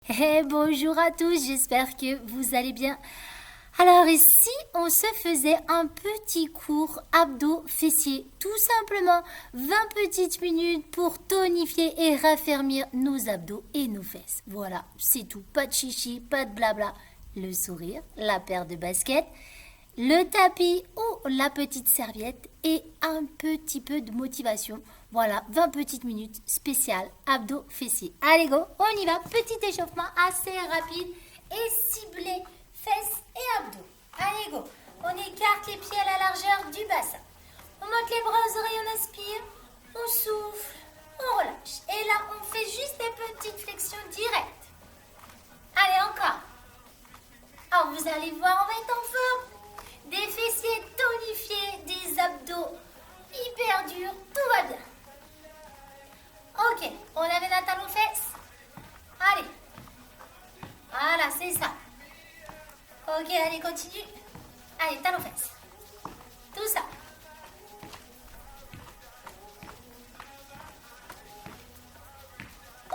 Bonjour à tous, j'espère que vous allez bien. Alors ici, on se faisait un petit cours abdos fessiers, tout simplement 20 petites minutes pour tonifier et raffermir nos abdos et nos fesses. Voilà, c'est tout, pas de chichi, pas de blabla. Le sourire, la paire de baskets, le tapis ou la petite serviette et un petit peu de motivation. Voilà, 20 petites minutes spéciales abdos fessiers. Allez go, on y va. Petit échauffement assez rapide et ciblé fesses et abdos. Allez go, on écarte les pieds à la largeur du bassin. On monte les bras aux oreilles, on inspire, on souffle, on relâche. Et là, on fait juste des petites flexions directes. Allez, encore. Alors, vous allez voir, on va être en forme. Des fessiers tonifiés, des abdos hyper durs, tout va bien. Ok, on avait la talon fesses. Allez. Voilà, c'est ça. Ok, allez, continue. Allez, talon fesses. Tout ça.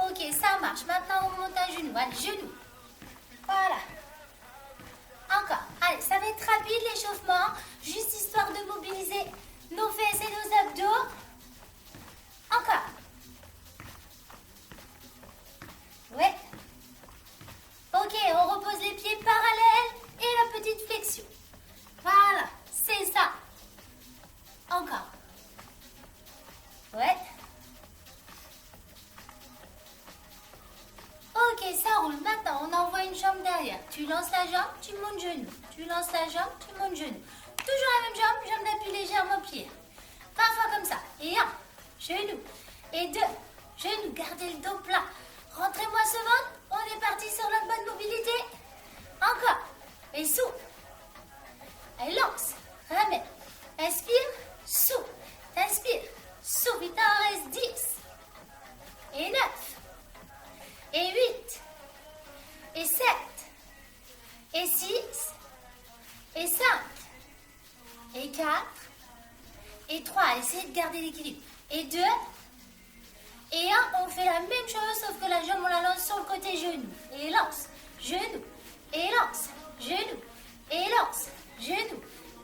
Ok, ça marche. Maintenant, on monte un genou. Allez, genou. Voilà. Encore. Allez, ça va être rapide l'échauffement. Juste histoire de mobiliser nos fesses et nos abdos. Encore. Ouais. Ok, on repose les pieds parallèles et la petite flexion. Voilà, c'est ça. Encore. Ouais. Ok, ça roule. Maintenant, on envoie une jambe derrière. Tu lances la jambe, tu montes genou. Tu lances la jambe, tu montes genou. Toujours la même jambe d'appui légèrement au pied. Parfois comme ça. Et un, genou. Et deux, genou. Gardez le dos plat. Rentrez-moi ce ventre. On est parti sur la bonne mobilité. Encore. Et souffle. Et lance. Ramène. Inspire. Souffle. Inspire. Souffle. Il t'en reste 10. Et 9. Et 8. Et 7. Et 6. Et 5. Et 4. Et 3. Essayez de garder l'équilibre. Et 2. Et 1. On fait la même chose, sauf que la jambe, on la lance sur le côté genou. Et lance. Genou. Et lance. Genou. Et lance. Genou.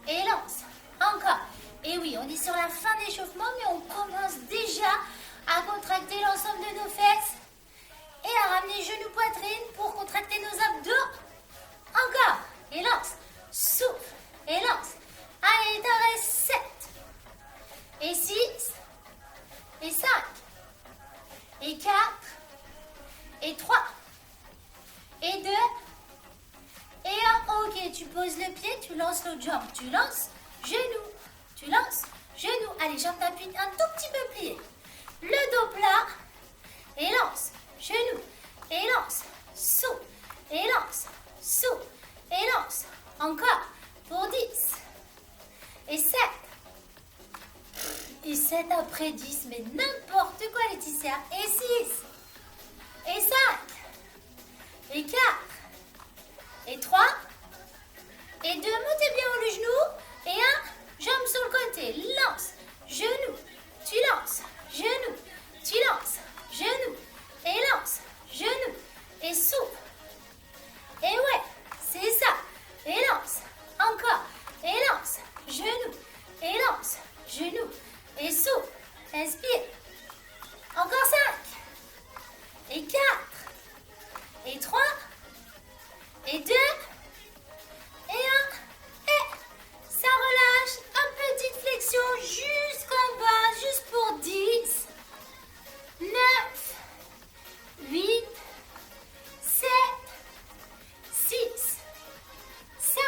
Et lance. Encore. Et oui, on est sur la fin d'échauffement, mais on commence déjà à contracter l'ensemble de nos fesses et à ramener genou poitrine pour contracter nos abdos. Encore. Et lance. Souffle. Et lance. Allez, il t'en reste 7. Et 6. Et 5. Et 4. Et 3. Et 2. Et 1. Ok, tu poses le pied, tu lances l'autre jambe. Tu lances. Genou. Tu lances. Genou. Allez, jambe d'appui un tout petit peu pliée. Le dos plat. Et lance. Genou. Et lance. Souffle. Et lance. Souffle. Et lance. Encore. Pour 10. Et 7. Et 7 après 10. Mais n'importe quoi, Laetitia. Et 6. Et 5. Et 4. Et 3. Et 2. Montez bien haut le genou. Et 1. Jambe sur le côté. Lance. Genou. Tu lances. Genou. Tu lances. Genou. Et lance. Genou. Et souffle. Et ouais. C'est ça. Et lance. Encore. Et lance. Genou. Et lance. Genou. Et souffle. Inspire. Encore 5. Et 4. Et 3. Et 2. Et 1. Et ça relâche. Une petite flexion jusqu'en bas. Juste pour 10. 9. 8. 7. 6. 5.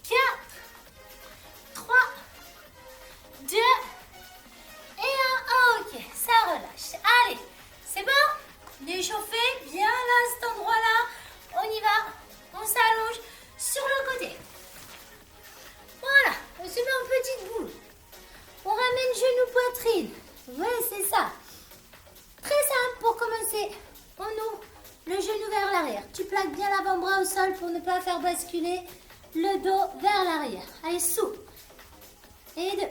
4. 3. 2. Et 1. Ok, ça relâche. Allez, c'est bon? D'échauffer bien là, cet endroit-là. On y va. On s'allonge sur le côté. Voilà, on se met en petite boule. On ramène genou poitrine. Ouais, c'est ça. Très simple pour commencer. On ouvre le genou vers l'arrière. Tu plaques bien l'avant-bras au sol pour ne pas faire basculer le dos vers l'arrière. Allez, souple. Et 2.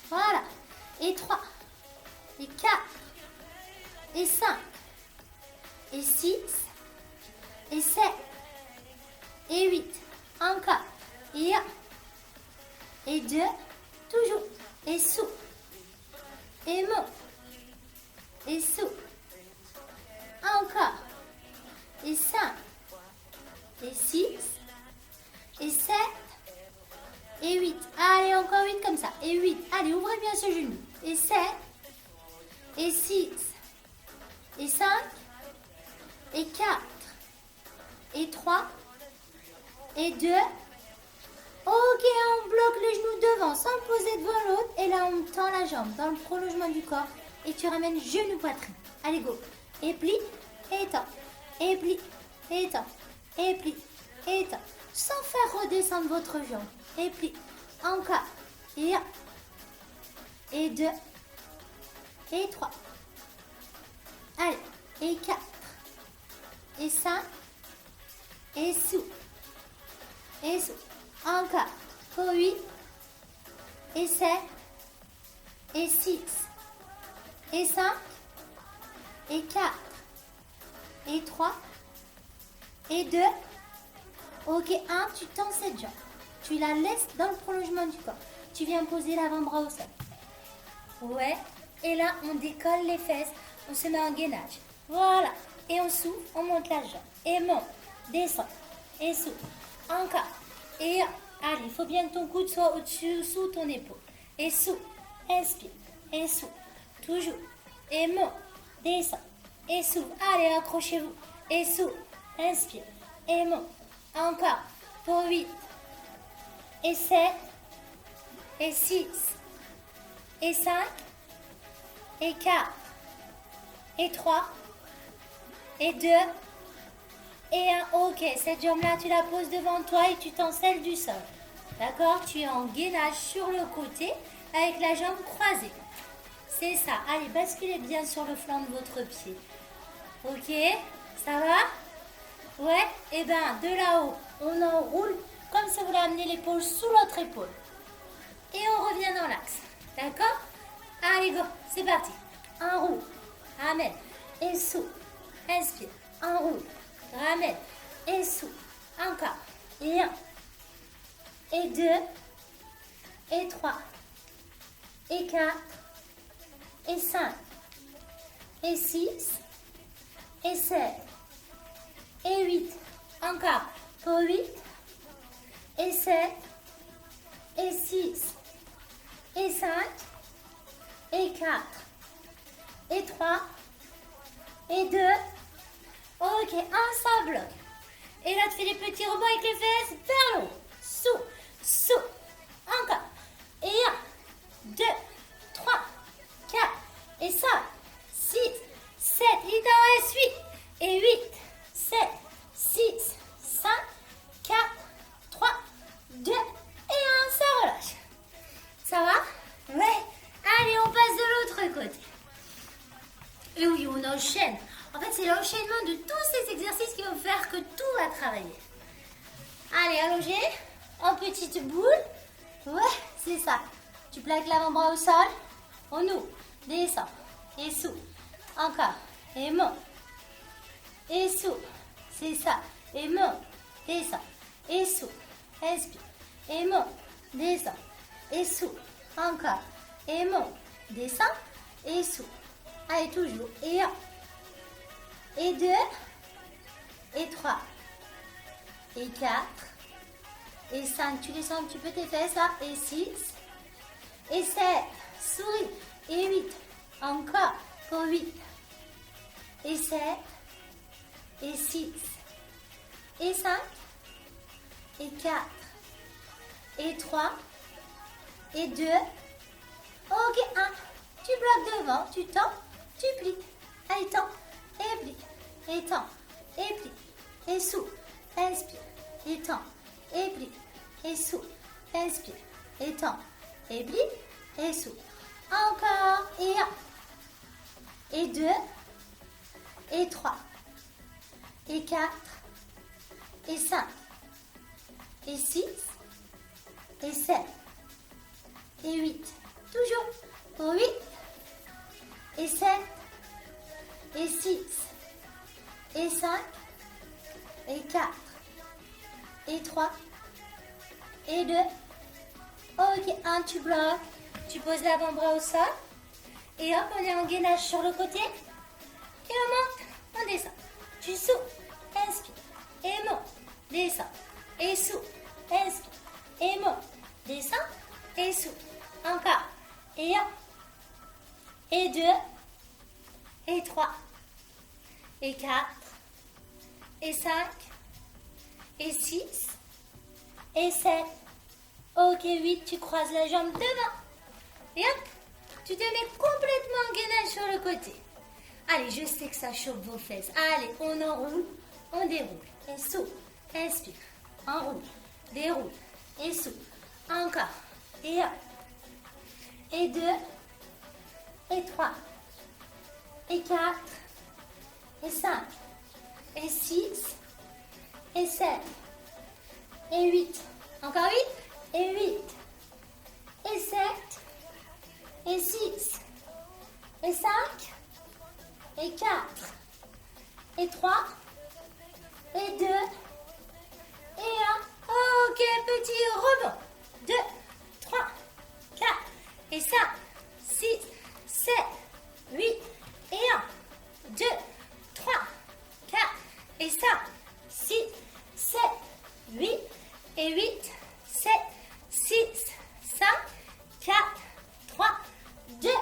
Voilà. Et 3. Et 4. Et 5. Et 6. et 7, et 8, encore, et 1, et 2, toujours, et sous, et monte, et sous, encore, et 5, et 6, et 7, et 8. Allez, encore 8 comme ça. Et 8. Allez, ouvrez bien ce genou. Et 7, et 6, et 5, et 4, et 3, et 2. Ok, on bloque le genou devant sans le poser devant l'autre. Et là, on tend la jambe dans le prolongement du corps. Et tu ramènes genou poitrine. Allez, go. Et plie, et tend. Et plie, et tend. Et plie, et tend. Sans faire redescendre votre jambe. Et plie. Encore. Et 1. Et 2. Et 3. Allez. Et 4. Et 5. Et sous. Et sous. Encore. Pour 8. Et 7. Et 6. Et 5. Et 4. Et 3. Et 2. Ok, 1, tu tends cette jambe. Tu la laisses dans le prolongement du corps. Tu viens poser l'avant-bras au sol. Ouais. Et là, on décolle les fesses. On se met en gainage. Voilà. Et on souffle, on monte la jambe. Et monte, descend. Et souffle. Encore. Et allez, il faut bien que ton coude soit au-dessus, sous ton épaule. Et souffle. Inspire. Et souffle. Toujours. Et monte, descend. Et souffle. Allez, accrochez-vous. Et souffle. Inspire. Et monte. Encore. Pour 8. Et 7. Et 6. Et 5. Et 4. Et 3. Et 2. Et 1. Ok, cette jambe-là, tu la poses devant toi et tu tends celle du sol. D'accord? Tu es en gainage sur le côté avec la jambe croisée. C'est ça. Allez, basculez bien sur le flanc de votre pied. Ok? Ça va? Ouais? Et bien, de là-haut, on enroule comme si vous voulez amener l'épaule sous l'autre épaule. Et on revient dans l'axe. D'accord? Allez, go. C'est parti. Enroule. Ramène. Et sous. Inspire. Enroule. Ramène. Et sous. Encore. Et 1. Et 2. Et 3. Et 4. Et 5. Et 6. Et 7. Et 8. Encore. Pour 8. Et 7. Et 6. Et 5. Et 4. Et 3. Et 2. Ok, un ça bloque. Et là, tu fais des petits rebonds avec les fesses vers le haut. Sous, sous. Encore. Et 1, 2, 3, 4. Et 5, 6, 7. Il t'en reste 8. Et 8, 7, 6, 5, 4, 3, 2 et 1. Ça relâche. Ça va? Ouais. Allez, on passe de l'autre côté. Et oui, on enchaîne. En fait, c'est l'enchaînement de tous ces exercices qui vont faire que tout va travailler. Allez, allongé, en petite boule. Ouais, c'est ça. Tu plaques l'avant-bras au sol. On ouvre, descend, et souffle. Encore, et monte. Et souffle, c'est ça. Et monte, descend, et souffle. Inspire, et monte, descend, et souffle. Encore, et monte, descend, et souffle. Allez, toujours, et 1. Et 2, et 3, et 4, et 5, tu descends un petit peu tes fesses là, et 6, et 7, souris, et 8, encore, pour 8, et 7, et 6, et 5, et 4, et 3, et 2, ok, 1, tu bloques devant, tu tends, tu plies, allez, tends. Et plie, et tends, et plie, et souffle, inspire, et tends, et plie, et souffle, inspire, et tends, et plie, et souffle. Encore, et 1, et 2, et 3, et 4, et 5, et 6, et 7, et 8. Toujours, pour 8, et 7, et 6, et 5, et 4, et 3, et 2. Ok, 1, tu bloques, tu poses l'avant-bras au sol, et hop, on est en gainage sur le côté, et on monte, on descend. Tu souffles, inspire, et monte, descend, et souffle, inspire, et monte, descend, et souffle. Encore, et hop, et 2, et 3, et 4, et 5, et 6, et 7. Ok, 8, tu croises la jambe devant. Et hop, tu te mets complètement en gainage sur le côté. Allez, je sais que ça chauffe vos fesses. Allez, on enroule, on déroule. Et souffle, inspire, enroule, déroule, et souffle. Encore, et hop. Et 2, et 3, et 4, et 5, et 6, et 7, et 8. Encore 8, et 8, et 7, et 6, et 5, et 4, et 3, et 2, et 1. Ok, petit rebond. 2, 3, 4, et 5, 6, 7, 8, et 1. 2, 3, 4, et 5, 6, 7, 8, et 8, 7, 6, 5, 4, 3, 2, et 1.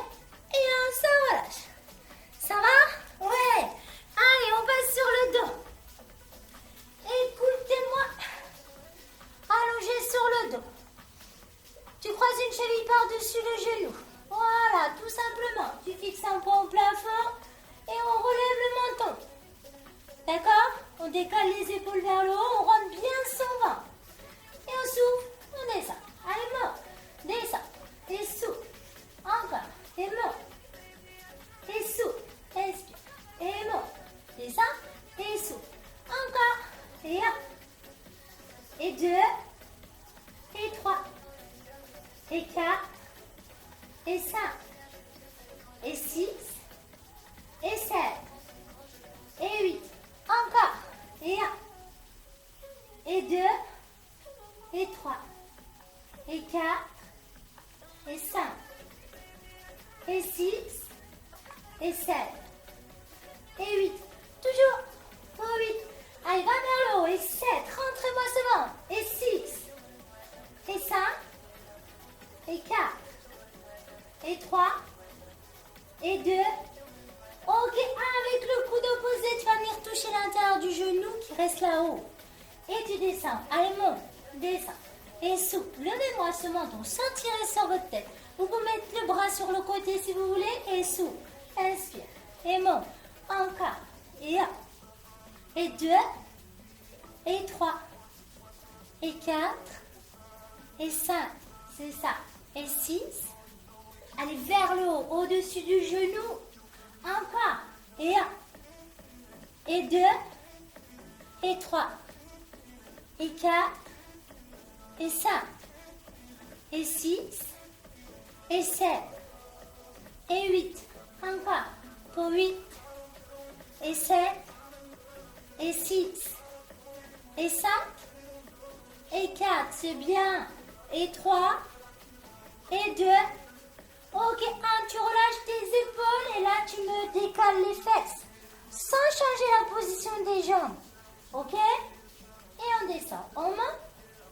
Ça relâche. Ça va? Ouais. Allez, on passe sur le dos. Écoutez-moi. Allongé sur le dos. Tu croises une cheville par-dessus le genou. Voilà, tout simplement. Tu fixes un point au plafond et on relève le menton. D'accord? On décale les épaules vers le haut, on rentre bien son ventre. Et on souffle, on descend. Allez, monte, descend, et souffle. Encore, et monte, et souffle, inspire, et monte, descend, et souffle. Encore, et 1, et 2, et 3, et 4, et 5, et 6, et 7, et 8. Encore, et 1, et 2, et 3, et 4, et 5, et 6, et 7, et 8. Toujours. Oh, 8. Allez, va vers le haut. Et 7. Rentrez-moi ce ventre. Et 6, et 5, et 4, et 3, et 2. Ok, avec le coude opposé, tu vas venir toucher l'intérieur du genou qui reste là-haut. Et tu descends. Allez, monte, descends. Et souffle. Levez-moi ce menton sans tirer sur votre tête. Vous pouvez mettre le bras sur le côté si vous voulez. Et souffle. Inspire. Et monte. Encore. Et 1. Et 2. Et 3. Et 4. Et 5. C'est ça. Et 6. Allez vers le haut. Au-dessus du genou. Encore. Et 1. Et 2. Et 3. Et 4. Et 5. Et 6. Et 7. Et 8. Encore. Pour 8. Et 7. Et 6. Et 5. Et 4. C'est bien. Et 3. Et 2. Ok, 1. Tu relâches tes épaules et là tu me décales les fesses. Sans changer la position des jambes. Ok? Et on descend. On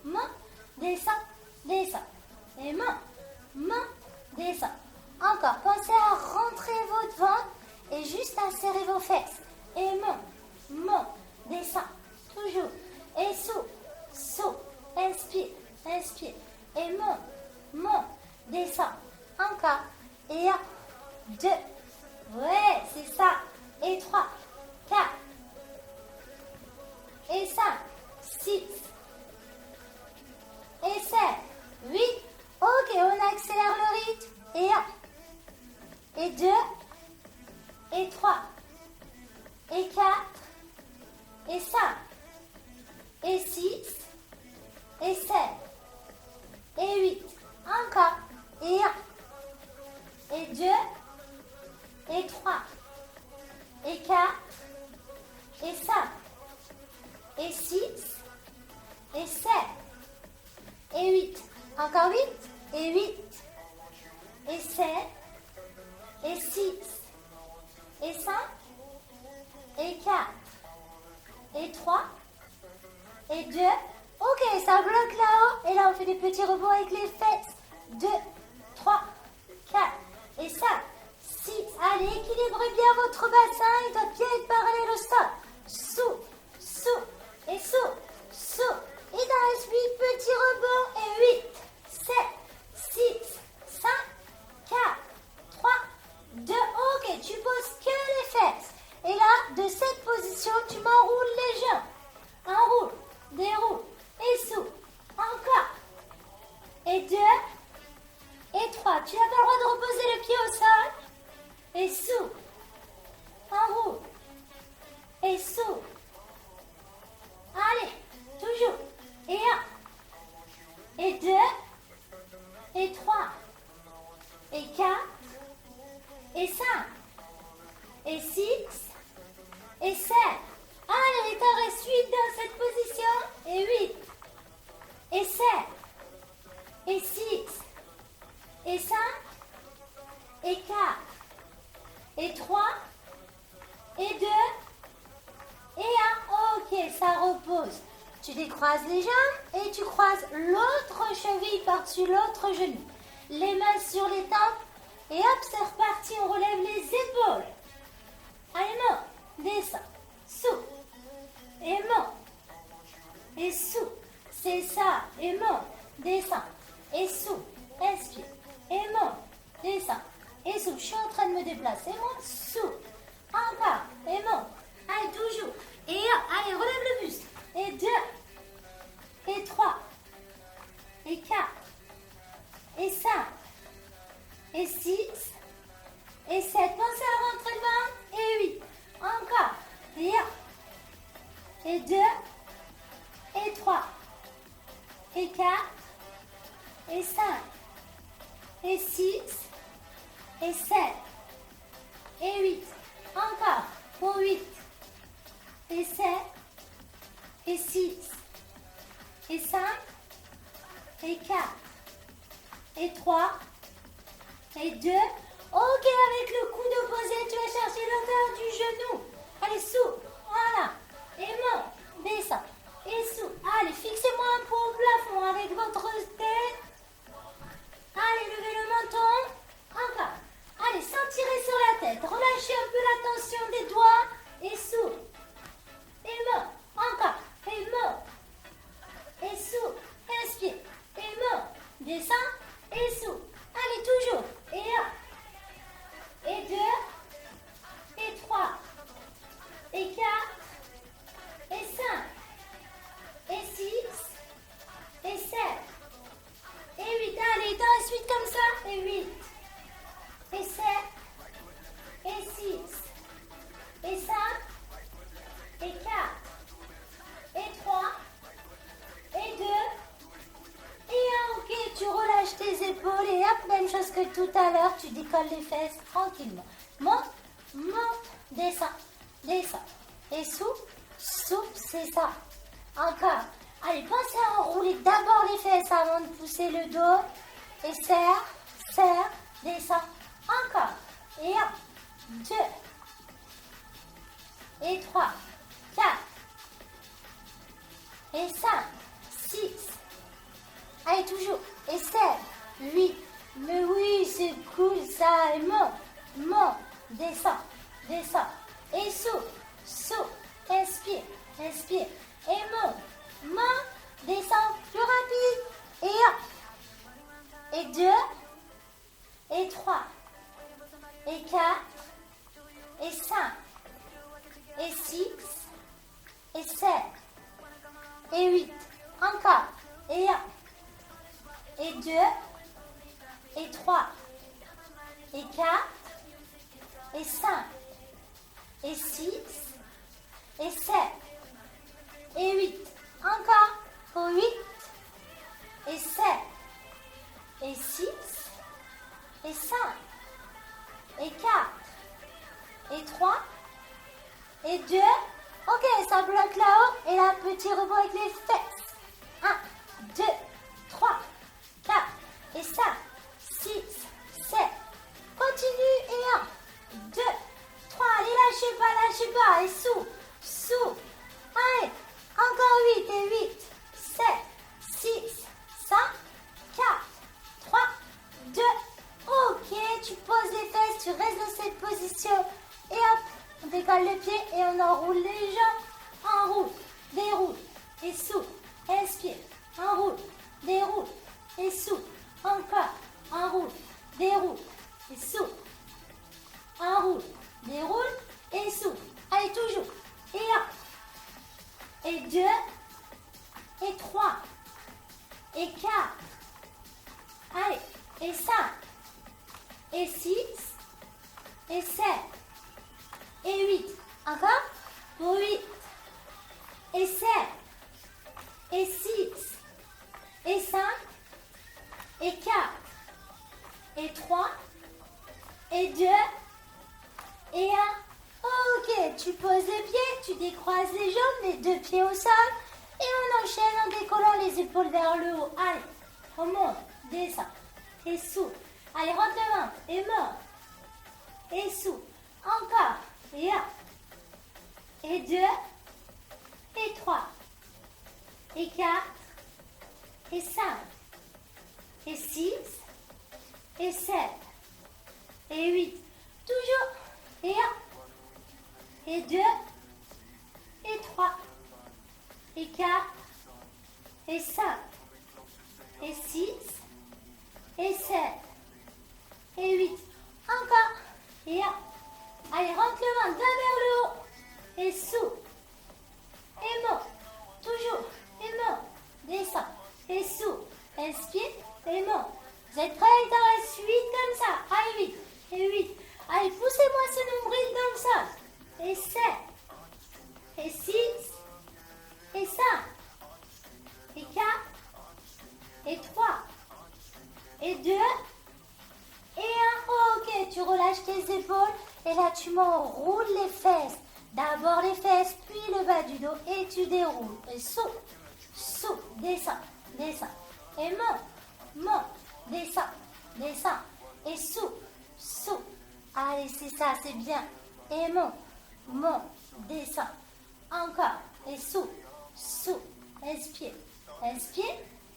monte, descend, descend. Et monte, descend. Encore. Pensez à rentrer votre ventre et juste à serrer vos fesses. Et monte, descend. Toujours. Et souffle, inspire, inspire. Et monte, descend. Encore. Et 1, 2. Ouais, c'est ça. Et 3, 4. Et 5, 6. Et 7, 8. Ok, on accélère le rythme. Et 1. Et 2. Et 3. Et 4. et 6, et 7, et 8. Encore 8, et 8, et 7, et 6, et 5, et 4, et 3, et 2. Ok, ça bloque là-haut. Et là, on fait des petits rebonds avec les fesses. 2, 3, 4, et 5, 6. Allez, équilibrez bien votre bassin. Il doit bien être parallèle au sol. Souffle, souffle, et souffle, souffle. Et dans les 8 petits rebonds. Et 8, 7, 6, 5, 4, 3, 2. Ok, tu poses que les fesses. Et là, de cette position, tu m'enroules les jambes. Enroule, déroule, et souffle. Encore. Et 2, et 3. Tu n'as pas le droit de reposer le pied au sol. Et souffle. Enroule. Et souffle. Allez, toujours. Et 1. Et 2. Et 3. Et 4. Et 5. Et 6. Et 7. Allez, il t'en reste 8 dans cette position. Et 8. Et 7. Et 6. Et 5. Et 4. Et 3. Et 2. Et 1. Ok, ça repose. Tu décroises les jambes et tu croises l'autre cheville par-dessus l'autre genou. Les mains sur les tempes. Et hop, c'est reparti, on relève les épaules. Allez, monte, descends, souffle. Et monte. Et souffle. C'est ça. Et monte, descends. Et souffle. Expire. Et monte, descends. Et souffle. Je suis en train de me déplacer. Monte, souffle. Encore. Et monte. Allez, toujours. Et hop, allez, relève le buste. Et 2. Et 3. Et 4. Et 5. Et 6. Et 7. Pensez à rentrer le ventre. Et 8. Encore. Et 1. Et 2. Et 3. Et 4. Et 5. Et 6. Et 7. Et 8. Encore. Pour 8. Et 7. Et 6. Et 5. Et 4. Et 3. Et 2. Ok, avec le coude opposé, tu vas chercher l'auteur du genou. Allez, souffle. Voilà. Et monte. Descends. Et souffle. Allez, fixez-moi un peu au plafond avec votre tête. Allez, levez le menton. Encore. Allez, sans tirer sur la tête. Relâchez un peu la tension des doigts. Et souffle. Et monte. Encore. Et monte. Et souffle. Inspire. Et monte. Descends. Et souffle. Allez, toujours. Et 1. Et 2. Et 3. Et 4. Et 5. Et 6. Et 7. Et 8. Allez, dans la suite comme ça. Et 8. Et 7. Et 6. Et 5. Et 4. Et 3. Et 2. Et 1. Ok, tu relâches tes épaules. Et hop, même chose que tout à l'heure. Tu décolles les fesses tranquillement. Monte, monte, descends, descends. Et souffle, souffle, c'est ça. Encore. Allez, pensez à enrouler d'abord les fesses avant de pousser le dos. Et serre, serre, descends. Encore. Et 1, 2. Et 3, 4. Et 5, 6. Allez, toujours. Et 7, 8. Mais oui, c'est cool ça. Et monte, monte, descends, descends. Et souffle, souffle. Inspire, inspire. Et monte, monte, descends. Plus rapide. Et 1. Et 2. Et 3. Et 4. Et 5. Et 6. Et 7. Et 8. Encore. Et 1. Et 2. Et 3. Et 4. Et 5. Et 6. Et 7. Et 8. Encore. Pour 8. Et 7. Et 6. Et 5. Et 4. Et 3. Et 2. Ok, ça bloque bloque là-haut et là, petit rebond avec les fesses. 1, 2, 3, 4 et 5, 6, 7. Continue et 1, 2, 3. Allez, lâchez pas et sous. Allez, encore 8 et 8, 7, 6, 5, 4, 3, 2. Ok, tu poses les fesses, tu restes dans cette position et hop, on décolle le pied et on enroule les jambes. Enroule, déroule et souffle. Inspire, enroule, déroule et souffle. Encore, enroule, déroule et souffle. Enroule, déroule et souffle. Allez, toujours. Et 1, et 2, et 3, et 4. Allez, et 5, et 6, et 7, et 8. Encore, pour 8, et 7, et 6, et 5, et 4, et 3, et 2, et 1. Ok, tu poses les pieds, tu décroises les jambes, les deux pieds au sol, et on enchaîne en décollant les épaules vers le haut. Allez, on monte, descend, et souffle. Allez, rentre le ventre, et monte, et souffle. Encore, et 1, et 2, et 3, et 4, et 5, et 6, et 7, et 8. Toujours, et 1, et 2, et 3, et 4, et 5, et 6, et 7, et 8. Encore, et 1. Allez, rentre le ventre, va vers le haut, et souffle, et monte, toujours, et monte, descend, et souffle, inspire, et monte. Vous êtes prêts? Il t'en reste 8 comme ça. Allez, 8, et 8. Allez, poussez-moi ce nombril dans le sol. Et 7, et 6, et 5, et 4, et 3, et 2, et 1. Ok, tu relâches tes épaules et là tu m'enroules les fesses. D'abord les fesses, puis le bas du dos et tu déroules. Et souffle, descends, et monte, descends, et souffle. Allez, c'est ça, c'est bien. Et monte, descends. Encore, et souffle, inspire,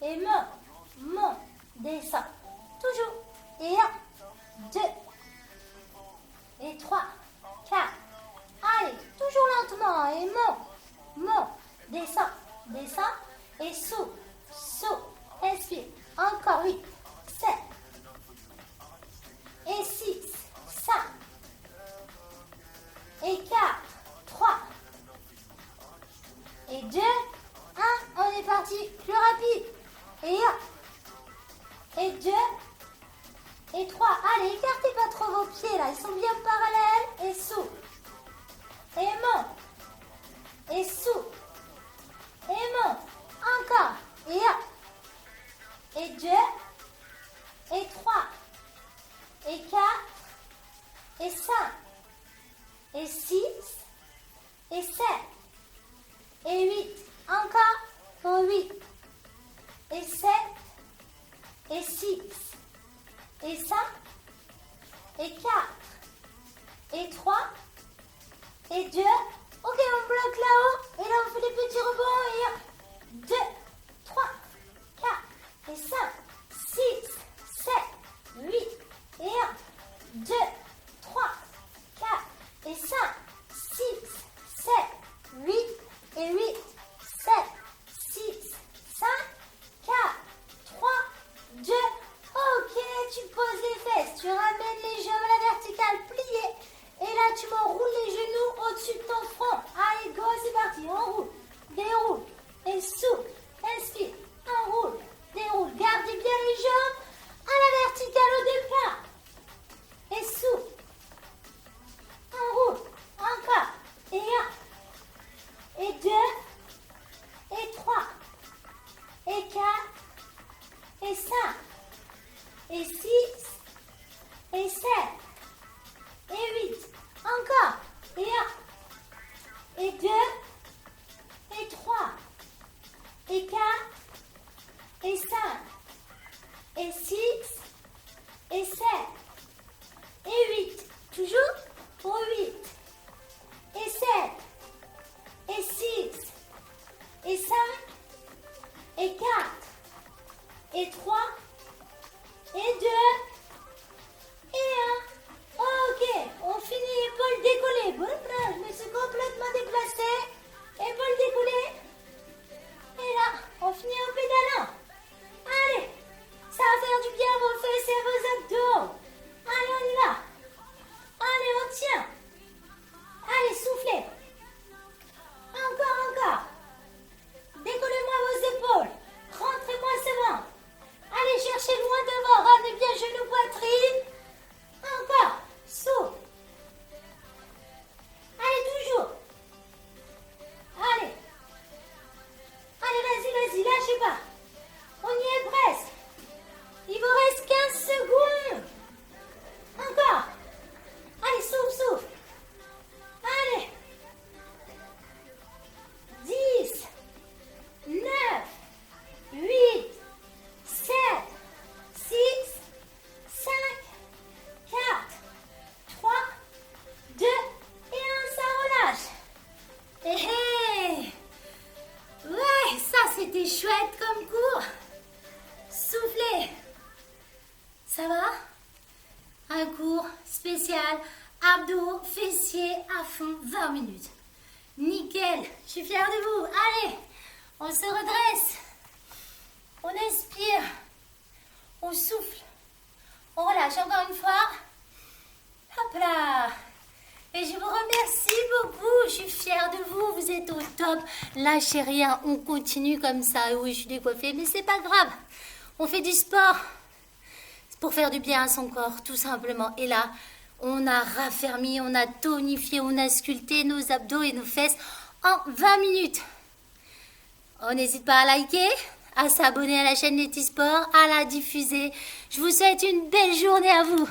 et monte, descends. Toujours, et 1, 2, et 3, 4. Allez, toujours lentement, et monte, descends, et souffle, inspire. Encore 8, 7, et 6, 5, et 4, 3, et 2, 1. On est parti, plus rapide. Et 1, et 2, et 3. Allez, écartez pas trop vos pieds là, ils sont bien parallèles. Et souffle. Et monte. Et souffle. Et monte. Encore. Et 1, et 2, et 3, et 4, et 5, et 6, et 7, et 8. Encore pour 8, et 7, et 6, et 5, et 4, et 3, et 2. Ok, on bloque là-haut. Et là, on fait des petits rebonds. Et 1, 2, 3, 4, et 5, 20 minutes. Nickel, je suis fière de vous. Allez, on se redresse. On expire. On souffle. On relâche encore une fois. Hop là. Et je vous remercie beaucoup. Je suis fière de vous. Vous êtes au top. Lâchez rien. On continue comme ça. Oui, je suis décoiffée, mais c'est pas grave. On fait du sport. C'est pour faire du bien à son corps, tout simplement. Et là, on a raffermi, on a tonifié, on a sculpté nos abdos et nos fesses en 20 minutes. On n'hésite pas à liker, à s'abonner à la chaîne Letty Sport, à la diffuser. Je vous souhaite une belle journée à vous.